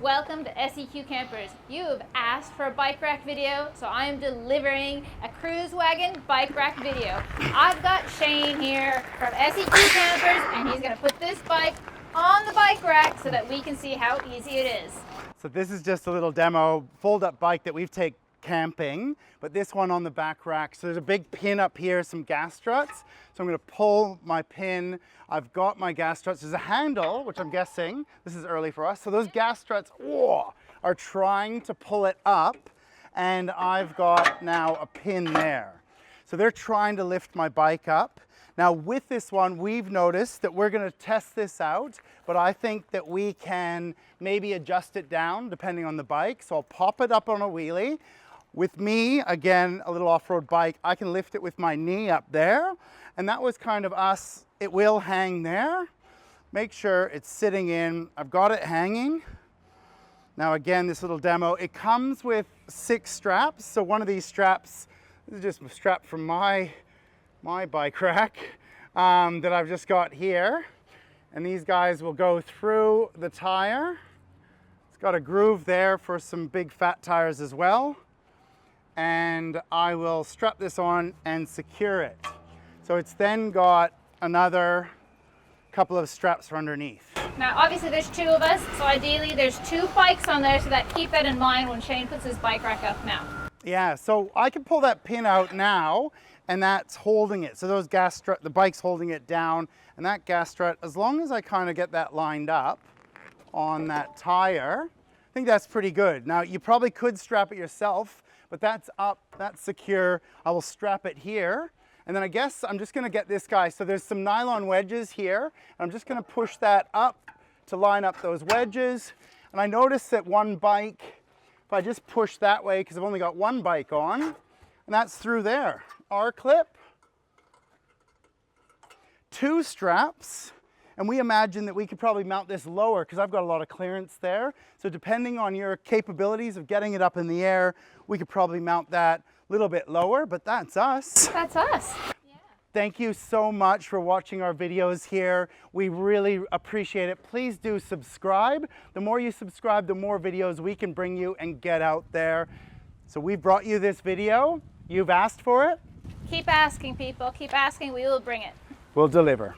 Welcome to SEQ Campers. You have asked for a bike rack video, so I am delivering a Kruiswagen Bike Rack video. I've got Shane here from SEQ Campers, and he's going to put this bike on the bike rack so that we can see how easy it is. So this is just a little demo fold-up bike that we've taken camping, but this one on the back rack. So there's a big pin up here, some gas struts. So I'm going to pull my pin. I've got my gas struts. There's a handle, which I'm guessing, this is early for us. So those gas struts are trying to pull it up, and I've got now a pin there. So they're trying to lift my bike up. Now with this one, we've noticed that we're going to test this out, but I think that we can maybe adjust it down depending on the bike. So I'll pop it up on a wheelie. With me, again, a little off-road bike, I can lift it with my knee up there. And that was kind of us. It will hang there. Make sure it's sitting in. I've got it hanging. Now again, this little demo, it comes with 6 straps. So one of these straps, this is just a strap from my bike rack that I've just got here. And these guys will go through the tire. It's got a groove there for some big fat tires as well. And I will strap this on and secure it. So it's then got another couple of straps for underneath. Now obviously there's 2 of us, so ideally there's 2 bikes on there, so that keep that in mind when Shane puts his bike rack up now. Yeah, so I can pull that pin out now, and that's holding it. So those gas strut, the bike's holding it down, and that gas strut, as long as I kind of get that lined up on that tire, I think that's pretty good. Now you probably could strap it yourself, but that's up, that's secure. I will strap it here. And then I guess I'm just gonna get this guy. So there's some nylon wedges here. And I'm just gonna push that up to line up those wedges. And I noticed that one bike, if I just push that way, because I've only got one bike on, and that's through there. R-clip, 2 straps, and we imagine that we could probably mount this lower because I've got a lot of clearance there. So depending on your capabilities of getting it up in the air, we could probably mount that a little bit lower, but that's us. That's us. Yeah. Thank you so much for watching our videos here. We really appreciate it. Please do subscribe. The more you subscribe, the more videos we can bring you and get out there. So we brought you this video. You've asked for it. Keep asking, people. Keep asking. We will bring it. We'll deliver.